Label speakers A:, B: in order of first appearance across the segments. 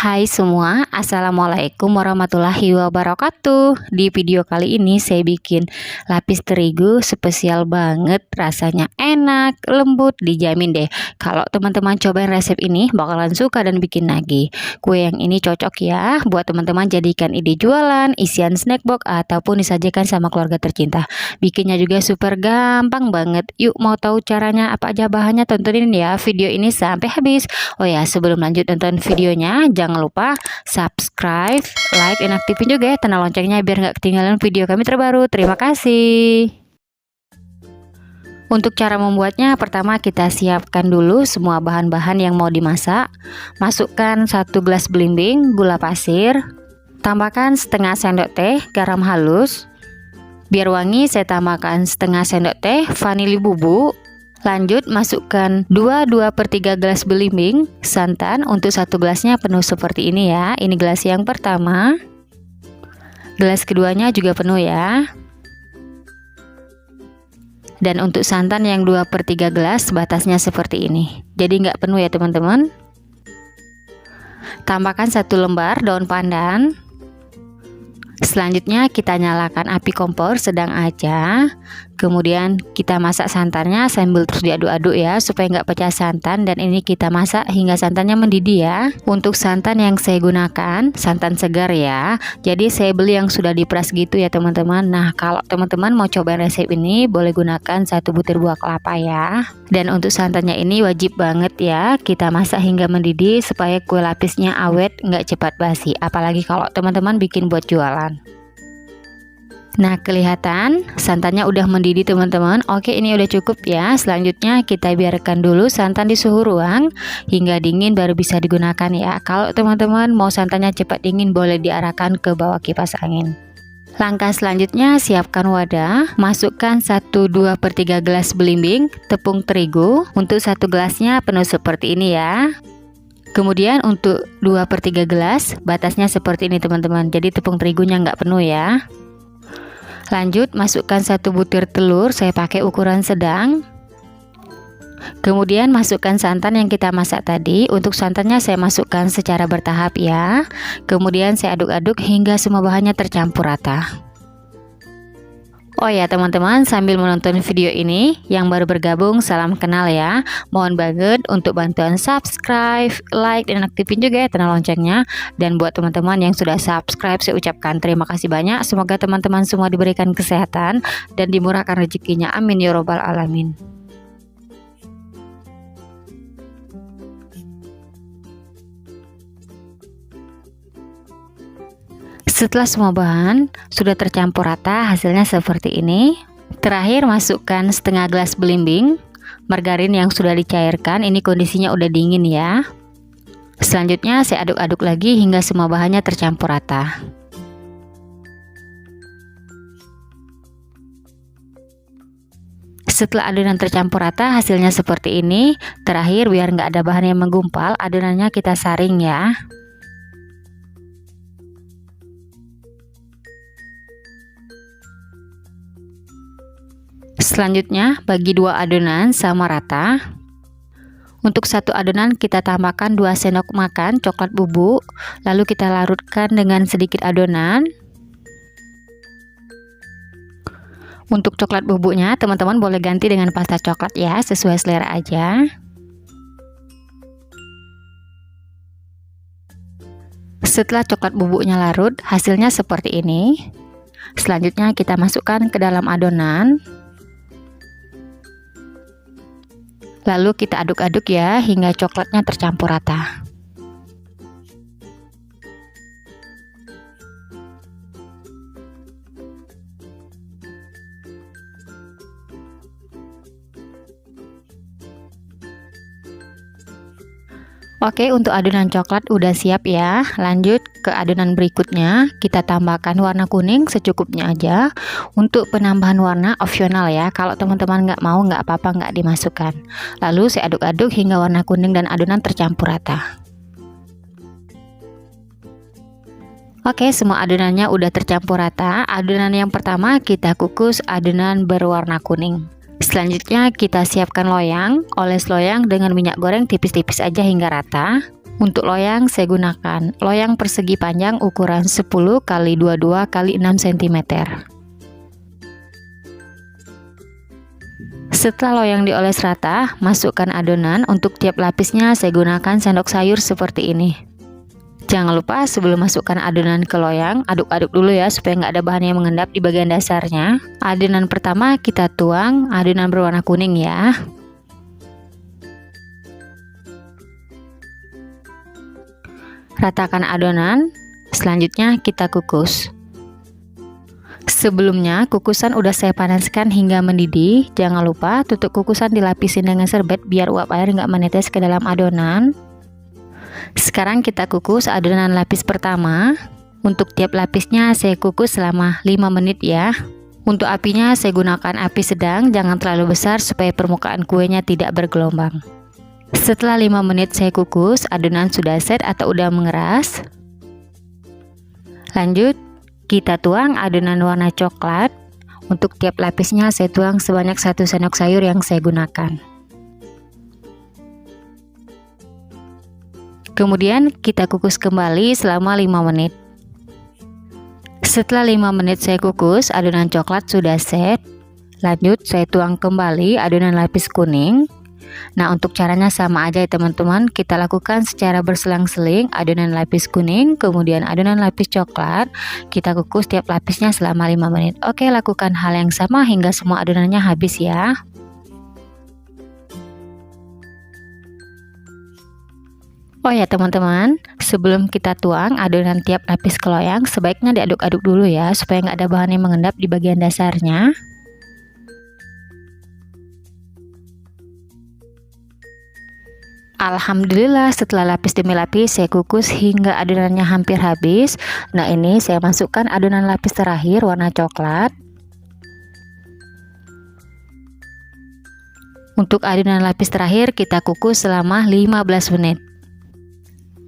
A: Hai semua, Assalamualaikum warahmatullahi wabarakatuh. Di video kali ini saya bikin lapis terigu spesial banget. Rasanya enak, lembut, dijamin deh. Kalau teman-teman cobain resep ini bakalan suka dan bikin nagih. Kue yang ini cocok ya buat teman-teman jadikan ide jualan, isian snack box, ataupun disajikan sama keluarga tercinta. Bikinnya juga super gampang banget. Yuk, mau tahu caranya apa aja bahannya? Tontonin ya video ini sampai habis. Oh ya, sebelum lanjut nonton videonya, jangan lupa subscribe, like, dan aktifin juga ya tanda loncengnya biar nggak ketinggalan video kami terbaru. Terima kasih. Untuk cara membuatnya, pertama kita siapkan dulu semua bahan-bahan yang mau dimasak. Masukkan 1 gelas belimbing gula pasir, tambahkan setengah sendok teh garam halus. Biar wangi saya tambahkan setengah sendok teh vanili bubuk. Lanjut masukkan 2/3 gelas belimbing santan. Untuk 1 gelasnya penuh seperti ini ya. Ini gelas yang pertama. Gelas keduanya juga penuh ya. Dan untuk santan yang 2/3 gelas batasnya seperti ini. Jadi nggak penuh ya teman-teman. Tambahkan 1 lembar daun pandan. Selanjutnya kita nyalakan api kompor sedang aja. Kemudian kita masak santannya sambil terus diaduk-aduk ya supaya nggak pecah santan. Dan ini kita masak hingga santannya mendidih ya. Untuk santan yang saya gunakan santan segar ya. Jadi saya beli yang sudah diperas gitu ya teman-teman. Nah, kalau teman-teman mau coba resep ini boleh gunakan 1 butir buah kelapa ya. Dan untuk santannya ini wajib banget ya kita masak hingga mendidih supaya kue lapisnya awet, nggak cepat basi. Apalagi kalau teman-teman bikin buat jualan. Nah, kelihatan santannya udah mendidih teman-teman. Oke, ini udah cukup ya. Selanjutnya kita biarkan dulu santan di suhu ruang hingga dingin baru bisa digunakan ya. Kalau teman-teman mau santannya cepat dingin boleh diarahkan ke bawah kipas angin. Langkah selanjutnya siapkan wadah. Masukkan 1/2/3 gelas belimbing tepung terigu. Untuk 1 gelasnya penuh seperti ini ya. Kemudian untuk 2/3 gelas batasnya seperti ini teman-teman. Jadi tepung terigunya nggak penuh ya. Lanjut masukkan 1 butir telur, saya pakai ukuran sedang. Kemudian masukkan santan yang kita masak tadi. Untuk santannya saya masukkan secara bertahap ya. Kemudian saya aduk-aduk hingga semua bahannya tercampur rata. Oh ya teman-teman, sambil menonton video ini, yang baru bergabung salam kenal ya. Mohon banget untuk bantuan subscribe, like, dan aktifin juga ya tanda loncengnya. Dan buat teman-teman yang sudah subscribe, saya ucapkan terima kasih banyak. Semoga teman-teman semua diberikan kesehatan dan dimurahkan rezekinya. Amin ya robbal alamin. Setelah semua bahan sudah tercampur rata, hasilnya seperti ini. Terakhir masukkan setengah gelas belimbing margarin yang sudah dicairkan. Ini kondisinya udah dingin ya. Selanjutnya saya aduk-aduk lagi hingga semua bahannya tercampur rata. Setelah adonan tercampur rata, hasilnya seperti ini. Terakhir biar nggak ada bahan yang menggumpal, adonannya kita saring ya. Selanjutnya bagi 2 adonan sama rata. Untuk 1 adonan kita tambahkan 2 sendok makan coklat bubuk. Lalu kita larutkan dengan sedikit adonan. Untuk coklat bubuknya teman-teman boleh ganti dengan pasta coklat ya, sesuai selera aja. Setelah coklat bubuknya larut, hasilnya seperti ini. Selanjutnya kita masukkan ke dalam adonan. Lalu kita aduk-aduk ya hingga coklatnya tercampur rata. Oke, untuk adonan coklat udah siap ya. Lanjut ke adonan berikutnya, kita tambahkan warna kuning secukupnya aja. Untuk penambahan warna opsional ya. Kalau teman-teman nggak mau, nggak apa-apa, nggak dimasukkan. Lalu saya aduk-aduk hingga warna kuning dan adonan tercampur rata. Oke, semua adonannya udah tercampur rata. Adonan yang pertama kita kukus adonan berwarna kuning. Selanjutnya kita siapkan loyang, oles loyang dengan minyak goreng tipis-tipis aja hingga rata. Untuk loyang saya gunakan loyang persegi panjang ukuran 10 x 22 x 6 cm. Setelah loyang dioles rata, masukkan adonan. Untuk tiap lapisnya saya gunakan sendok sayur seperti ini. Jangan lupa sebelum masukkan adonan ke loyang, aduk-aduk dulu ya supaya nggak ada bahan yang mengendap di bagian dasarnya. Adonan pertama kita tuang adonan berwarna kuning ya. Ratakan adonan, selanjutnya kita kukus. Sebelumnya kukusan udah saya panaskan hingga mendidih. Jangan lupa tutup kukusan dilapisin dengan serbet biar uap air nggak menetes ke dalam adonan. Sekarang kita kukus adonan lapis pertama. Untuk tiap lapisnya saya kukus selama 5 menit ya. Untuk apinya saya gunakan api sedang, jangan terlalu besar supaya permukaan kuenya tidak bergelombang. Setelah 5 menit saya kukus, adonan sudah set atau udah mengeras. Lanjut, kita tuang adonan warna coklat. Untuk tiap lapisnya saya tuang sebanyak 1 sendok sayur yang saya gunakan. Kemudian kita kukus kembali selama 5 menit. Setelah 5 menit saya kukus, adonan coklat sudah set. Lanjut saya tuang kembali adonan lapis kuning. Nah, untuk caranya sama aja ya teman-teman. Kita lakukan secara berselang-seling adonan lapis kuning, kemudian adonan lapis coklat. Kita kukus tiap lapisnya selama 5 menit. Oke, lakukan hal yang sama hingga semua adonannya habis ya. Oh ya teman-teman, sebelum kita tuang adonan tiap lapis ke loyang, sebaiknya diaduk-aduk dulu ya, supaya nggak ada bahan yang mengendap di bagian dasarnya. Alhamdulillah setelah lapis demi lapis saya kukus hingga adonannya hampir habis. Nah, ini saya masukkan adonan lapis terakhir warna coklat. Untuk adonan lapis terakhir kita kukus selama 15 menit.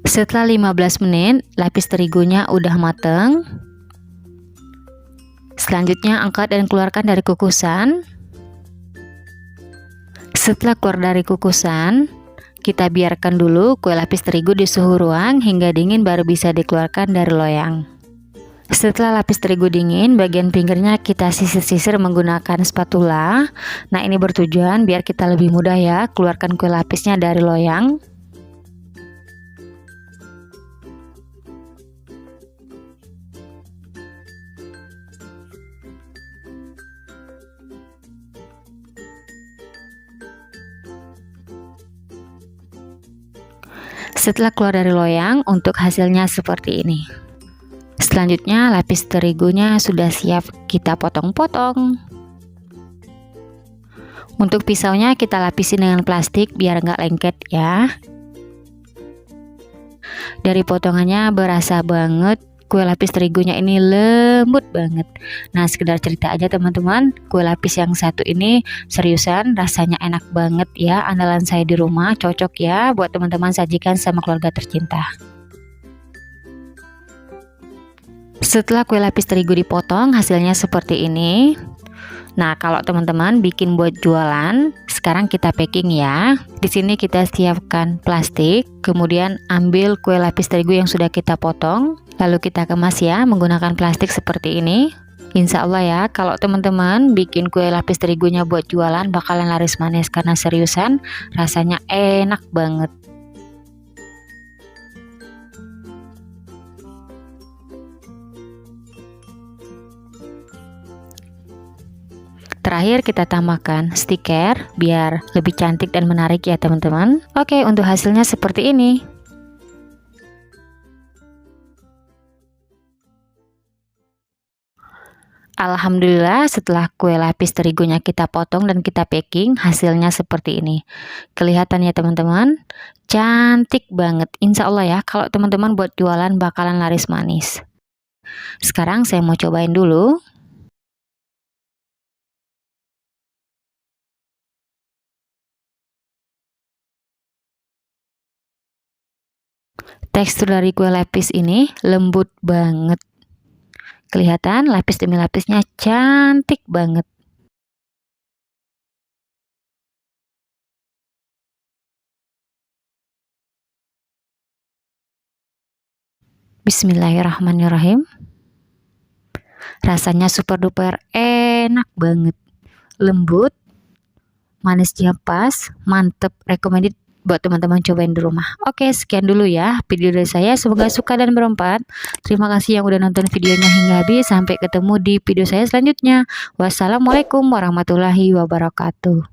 A: Setelah 15 menit, lapis terigunya udah mateng. Selanjutnya angkat dan keluarkan dari kukusan. Setelah keluar dari kukusan, kita biarkan dulu kue lapis terigu di suhu ruang hingga dingin baru bisa dikeluarkan dari loyang. Setelah lapis terigu dingin, bagian pinggirnya kita sisir-sisir menggunakan spatula. Nah, ini bertujuan biar kita lebih mudah ya keluarkan kue lapisnya dari loyang. Setelah keluar dari loyang, untuk hasilnya seperti ini. Selanjutnya lapis terigunya sudah siap kita potong-potong. Untuk pisaunya kita lapisin dengan plastik biar nggak lengket ya. Dari potongannya berasa banget kue lapis terigunya ini lembut banget. Nah, sekedar cerita aja teman-teman, kue lapis yang satu ini seriusan rasanya enak banget ya. Andalan saya di rumah, cocok ya buat teman-teman sajikan sama keluarga tercinta. Setelah kue lapis terigu dipotong, hasilnya seperti ini. Nah, kalau teman-teman bikin buat jualan, sekarang kita packing ya. Di sini kita siapkan plastik, kemudian ambil kue lapis terigu yang sudah kita potong, lalu kita kemas ya menggunakan plastik seperti ini. Insya Allah ya, kalau teman-teman bikin kue lapis terigunya buat jualan bakalan laris manis karena seriusan rasanya enak banget. Terakhir kita tambahkan stiker biar lebih cantik dan menarik ya teman-teman. Oke, untuk hasilnya seperti ini. Alhamdulillah setelah kue lapis terigunya kita potong dan kita packing, hasilnya seperti ini. Kelihatan ya teman-teman, cantik banget. Insya Allah ya, kalau teman-teman buat jualan bakalan laris manis. Sekarang saya mau cobain dulu. Tekstur dari kue lapis ini lembut banget. Kelihatan lapis demi lapisnya cantik banget. Bismillahirrahmanirrahim. Rasanya super duper enak banget, lembut, manisnya pas, mantep, recommended buat teman-teman cobain di rumah. Oke, sekian dulu ya video dari saya, semoga suka dan bermanfaat. Terima kasih yang udah nonton videonya hingga habis. Sampai ketemu di video saya selanjutnya. Wassalamualaikum warahmatullahi wabarakatuh.